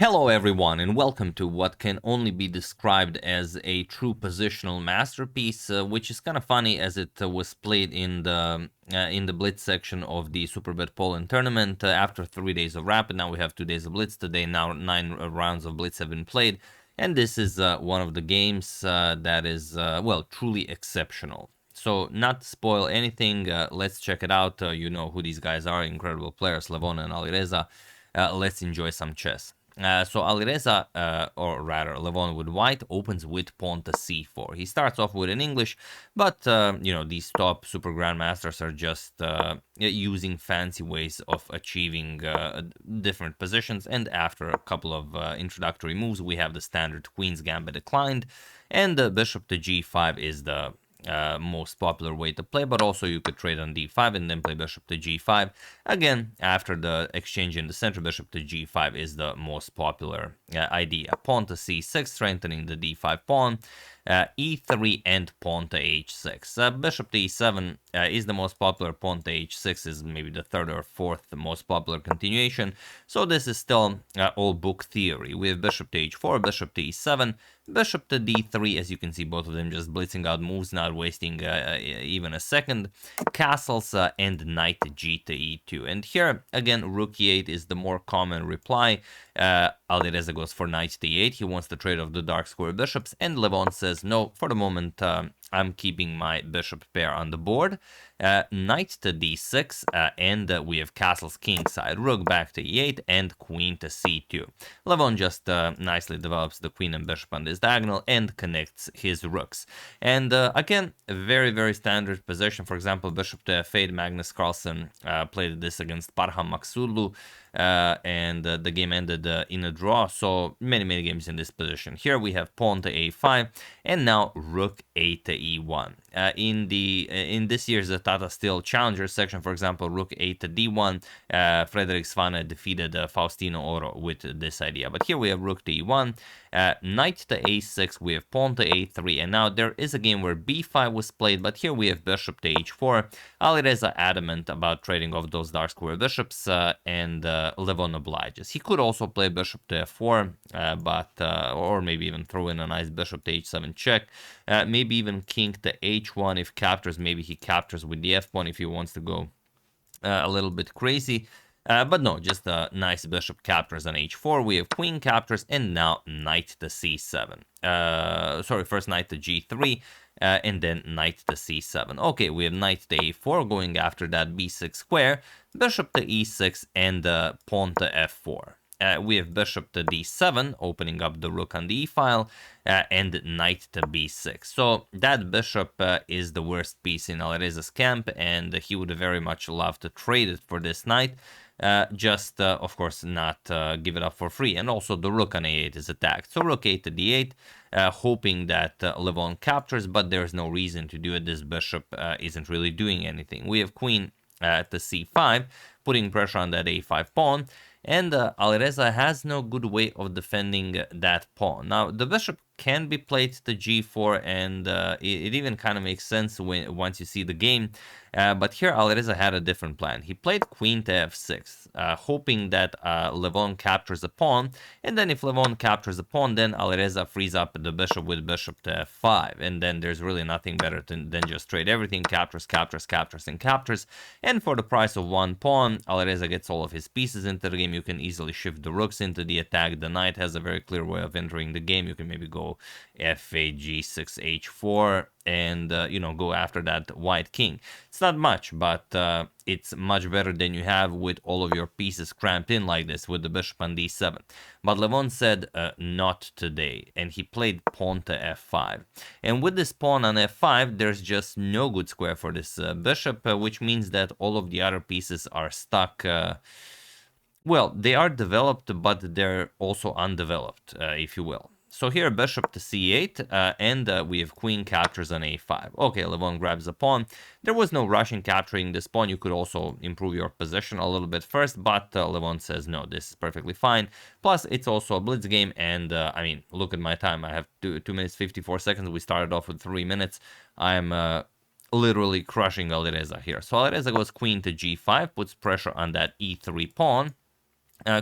Hello everyone and welcome to what can only be described as a true positional masterpiece, which is kind of funny as it was played in the Blitz section of the Superbet Poland tournament after 3 days of Rapid. Now we have 2 days of Blitz. Today now 9 rounds of Blitz have been played, and this is one of the games that is, well, truly exceptional. So not to spoil anything, let's check it out. You know who these guys are, incredible players, Levon and Alireza. Let's enjoy some chess. So Alireza, or rather Levon with white, opens with pawn to c4. He starts off with an English, but you know, these top super grandmasters are just using fancy ways of achieving different positions. And after a couple of introductory moves, we have the standard Queen's Gambit declined, and the bishop to g5 is the most popular way to play, but also you could trade on d5 and then play bishop to g5. Again, after the exchange in the center, bishop to g5 is the most popular idea. Pawn to c6, strengthening the d5 pawn, e3 and pawn to h6. Bishop to e7 is the most popular, pawn to h6 is maybe the third or fourth most popular continuation. So this is still all book theory. We have bishop to h4, bishop to e7, bishop to d3, as you can see, both of them just blitzing out moves, not wasting even a second. Castles and knight g to e2. And here, again, rook e8 is the more common reply. Alireza goes for knight to e8. He wants to trade off the dark square bishops, and Levon says, no, for the moment, I'm keeping my bishop pair on the board. Knight to d6, and we have castles kingside, rook back to e8, and queen to c2. Levon just nicely develops the queen and bishop on this diagonal and connects his rooks. And again, a very, very standard position. For example, bishop to f8, Magnus Carlsen played this against Parham Maksudlu, and the game ended in a draw. So many games in this position. Here we have pawn to a5, and now rook a to e1. In this year's Tata Steel Challenger section, for example, rook a to d1, Frederick Svane defeated Faustino Oro with this idea. But here we have rook to e1, knight to a6, we have pawn to a3, and now there is a game where b5 was played, but here we have bishop to h4. Alireza adamant about trading off those dark square bishops, and Levon obliges. He could also play bishop to f4, or maybe even throw in a nice bishop to h7 check, maybe even king to h1 if captures. Maybe he captures with the f pawn if he wants to go a little bit crazy. But no, just a nice bishop captures on h4. We have queen captures, and now knight to c7. Sorry, first knight to g3, and then knight to c7. Okay, we have knight to a4 going after that b6 square, bishop to e6, and pawn to f4. We have bishop to d7, opening up the rook on the e-file, and knight to b6. So that bishop is the worst piece in Alireza's camp, and he would very much love to trade it for this knight. Of course, not give it up for free. And also the rook on a8 is attacked. So rook a to d8, hoping that Levon captures, but there's no reason to do it. This bishop isn't really doing anything. We have queen to c5, putting pressure on that a5 pawn. And Alireza has no good way of defending that pawn. Now, the bishop can be played to g4, and it even kind of makes sense once you see the game. But here Alireza had a different plan. He played queen to f6, hoping that Levon captures a pawn, and then if Levon captures a pawn, then Alireza frees up the bishop with bishop to f5, and then there's really nothing better than just trade everything, captures, and captures. And for the price of one pawn, Alireza gets all of his pieces into the game. You can easily shift the rooks into the attack. The knight has a very clear way of entering the game. You can maybe go f8, g6, h4, and you know, go after that white king. It's not much, but it's much better than you have with all of your pieces cramped in like this with the bishop on d7. But Levon said not today, and he played pawn to f5. And with this pawn on f5, there's just no good square for this bishop, which means that all of the other pieces are stuck. Well, they are developed, but they're also undeveloped, if you will. So here, bishop to c8, and we have queen captures on a5. Okay, Levon grabs a pawn. There was no rush in capturing this pawn. You could also improve your position a little bit first, but Levon says, no, this is perfectly fine. Plus, it's also a blitz game, and I mean, look at my time. I have 2 minutes, 54 seconds. We started off with 3 minutes. I'm literally crushing Alireza here. So Alireza goes queen to g5, puts pressure on that e3 pawn.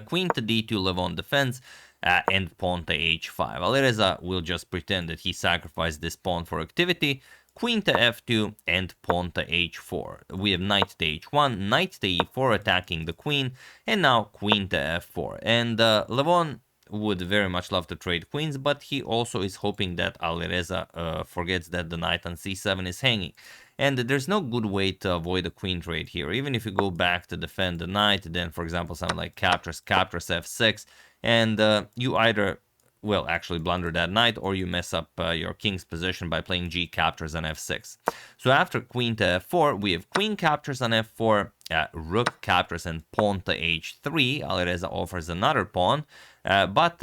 Queen to d2, Levon defends. and pawn to h5. Alireza will just pretend that he sacrificed this pawn for activity. Queen to f2 and pawn to h4. We have knight to h1, knight to e4 attacking the queen, and now queen to f4. And Levon would very much love to trade queens, but he also is hoping that Alireza forgets that the knight on c7 is hanging. And there's no good way to avoid a queen trade here. Even if you go back to defend the knight, then for example something like captures f6, and you either, well, actually blunder that knight, or you mess up your king's position by playing g captures on f6. So after queen to f4, we have queen captures on f4, rook captures and pawn to h3. Alireza offers another pawn, but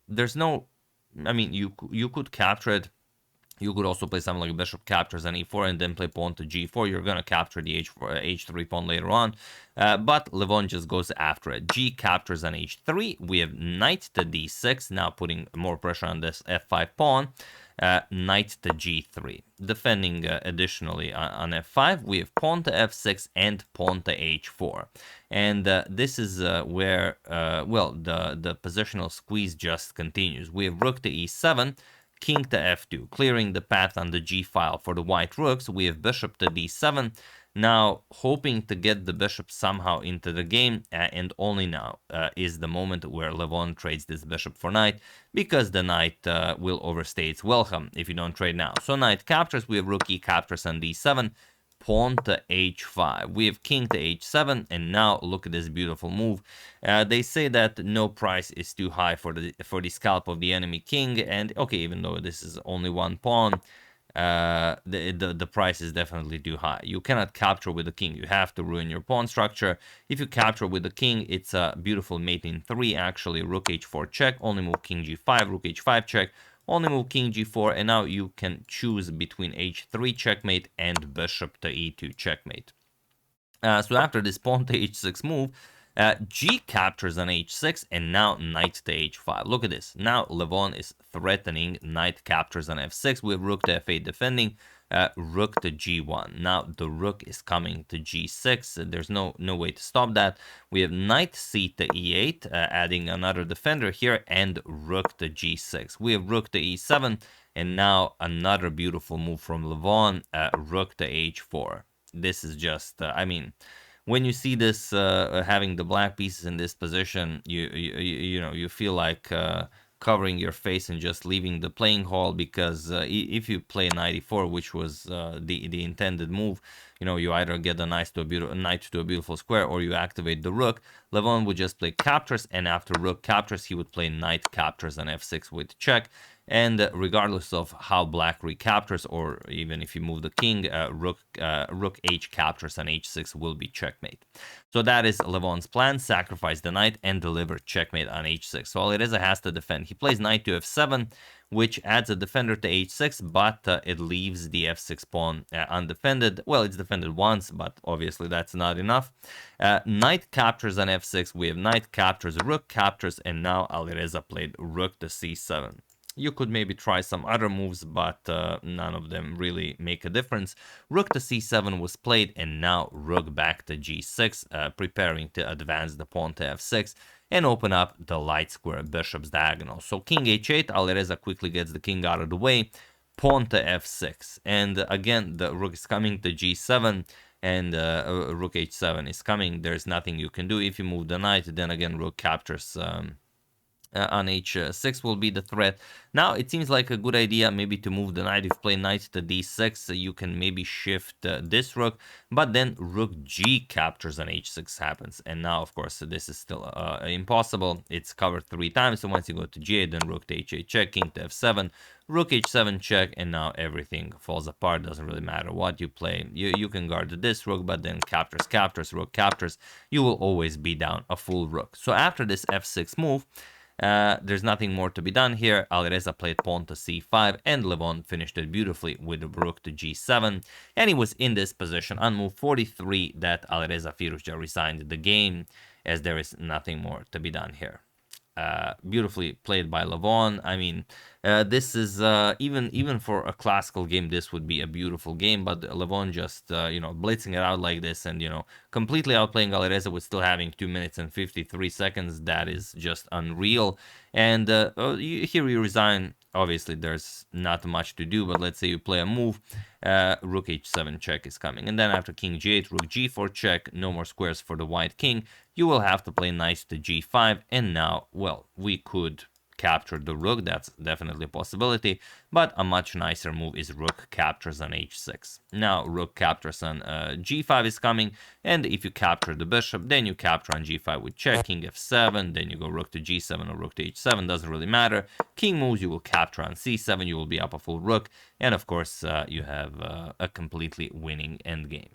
there's no, I mean, you could capture it. You could also play something like bishop captures on e4 and then play pawn to g4. You're going to capture the h3 pawn later on. But Levon just goes after it. G captures on h3. We have knight to d6, now putting more pressure on this f5 pawn. Knight to g3. Defending additionally on f5, we have pawn to f6 and pawn to h4. And this is where, well, the positional squeeze just continues. We have rook to e7. King to f2, clearing the path on the g file for the white rooks. We have bishop to d7, now hoping to get the bishop somehow into the game, and only now is the moment where Levon trades this bishop for knight, because the knight will overstay its welcome if you don't trade now. So knight captures, we have rook e captures on d7, pawn to h5. We have king to h7, and now look at this beautiful move. They say that no price is too high for the scalp of the enemy king, and okay, even though this is only one pawn, the price is definitely too high. You cannot capture with the king. You have to ruin your pawn structure. If you capture with the king, it's a beautiful mate in 3, actually. Rook h4 check, only move king g5, rook h5 check, only move king g4, and now you can choose between h3 checkmate and bishop to e2 checkmate. So after this pawn to h6 move, g captures on h6, and now knight to h5. Look at this. Now Levon is threatening knight captures on f6. We have rook to f8 defending, rook to g1. Now the rook is coming to g6. There's no way to stop that. We have knight c to e8, adding another defender here, and rook to g6. We have rook to e7, and now another beautiful move from Levon, rook to h4. This is just, I mean, when you see this, having the black pieces in this position, you know, you feel like covering your face and just leaving the playing hall, because if you play knight e4, which was the intended move, you know, you either get a knight to a beautiful square, or you activate the rook. Levon would just play captures, and after rook captures, he would play knight captures on f6 with check. And regardless of how black recaptures, or even if you move the king, rook h captures on h6 will be checkmate. So that is Levon's plan: sacrifice the knight and deliver checkmate on h6. So Alireza has to defend. He plays knight to f7, which adds a defender to h6, but it leaves the f6 pawn undefended. Well, it's defended once, but obviously that's not enough. Knight captures on f6. We have knight captures, rook captures, and now Alireza played rook to c7. You could maybe try some other moves, but none of them really make a difference. Rook to c7 was played, and now rook back to g6, preparing to advance the pawn to f6 and open up the light square bishop's diagonal. So king h8, Alireza quickly gets the king out of the way, pawn to f6. And again, the rook is coming to g7, and rook h7 is coming. There's nothing you can do. If you move the knight, then again rook captures on h6 will be the threat. Now it seems like a good idea maybe to move the knight. If you play knight to d6, so you can maybe shift this rook, but then rook g captures on h6 happens, and now of course this is still impossible. It's covered 3 times, so once you go to g8, then rook to h8 check, king to f7, rook h7 check, and now everything falls apart. Doesn't really matter what you play. You can guard this rook, but then captures, rook captures, you will always be down a full rook. So after this f6 move, there's nothing more to be done here. Alireza played pawn to c5, and Levon finished it beautifully with rook to g7, and he was in this position on move 43 that Alireza Firouzja resigned the game, as there is nothing more to be done here. beautifully played by Levon. I mean, this is even for a classical game, this would be a beautiful game. But Levon just blitzing it out like this, and completely outplaying Alireza with still having 2 minutes and 53 seconds. That is just unreal. And here you resign. Obviously, there's not much to do, but let's say you play a move, rook h7 check is coming, and then after king g8, rook g4 check, no more squares for the white king. You will have to play knight to g5, and now, well, we could capture the rook. That's definitely a possibility, but a much nicer move is rook captures on h6. Now rook captures on g5 is coming, and if you capture the bishop, then you capture on g5 with check, king f7, then you go rook to g7 or rook to h7, doesn't really matter. King moves, you will capture on c7, you will be up a full rook, and of course you have a completely winning endgame.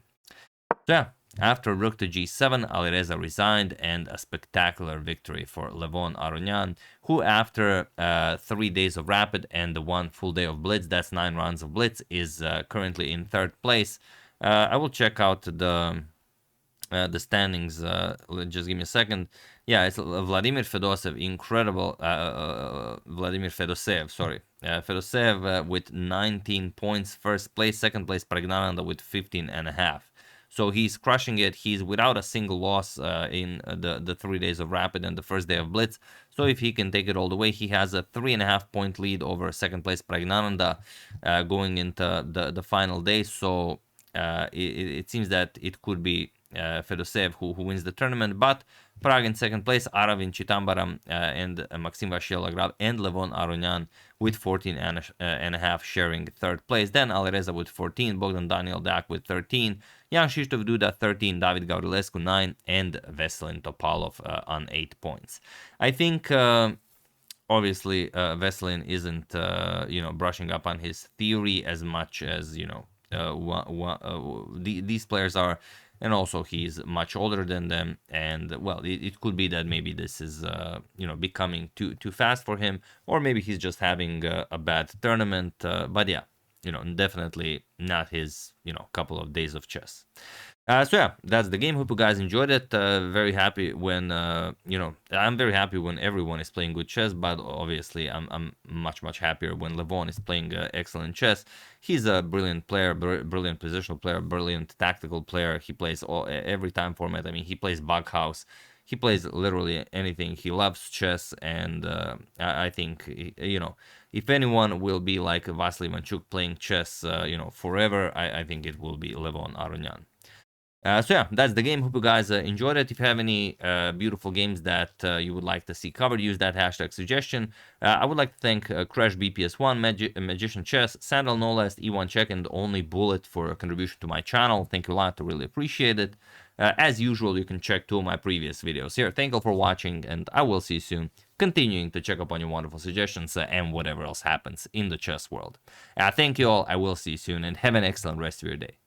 So yeah, after rook to g7, Alireza resigned, and a spectacular victory for Levon Aronian, who after 3 days of rapid and the 1 full day of blitz, that's 9 rounds of blitz, is currently in 3rd place. I will check out the standings. Just give me a second. Yeah, it's Vladimir Fedosev, incredible. Vladimir Fedosev, sorry. Fedosev with 19 points, 1st place. 2nd place, Pragnananda with 15.5. So he's crushing it. He's without a single loss in the 3 days of rapid and the 1st day of blitz. So if he can take it all the way, he has a 3.5 point lead over 2nd place Pragnananda going into the final day. So it seems that it could be Fedosev who wins the tournament, but Prague in 2nd place, Aravin Chitambaram and Maxim Vashilagrab and Levon Aronian with 14.5 sharing 3rd place. Then Alireza with 14, Bogdan Daniel Dak with 13, Jan Krzysztof Duda 13, David Gavrilescu 9, and Veselin Topalov on 8 points. I think obviously Veselin isn't brushing up on his theory as much as these players are, and also he's much older than them, and well, it could be that maybe this is becoming too fast for him, or maybe he's just having a bad tournament, but yeah, definitely not his couple of days of chess. So yeah, that's the game. Hope you guys enjoyed it. Very happy when I'm very happy when everyone is playing good chess, but obviously I'm much happier when Levon is playing excellent chess. He's a brilliant player, brilliant positional player, brilliant tactical player. He plays every time format. I mean, he plays Bughouse. He plays literally anything. He loves chess, and I think if anyone will be like Vasily Ivanchuk playing chess, forever, I think it will be Levon Aronian. So yeah, that's the game. Hope you guys enjoyed it. If you have any beautiful games that you would like to see covered, use that hashtag suggestion. I would like to thank Crash BPS1, Magician Chess, Sandal No Last, E1 Check, and Only Bullet for a contribution to my channel. Thank you a lot. I really appreciate it. As usual, you can check 2 of my previous videos here. Thank you for watching, and I will see you soon, continuing to check up on your wonderful suggestions and whatever else happens in the chess world. Thank you all. I will see you soon, and have an excellent rest of your day.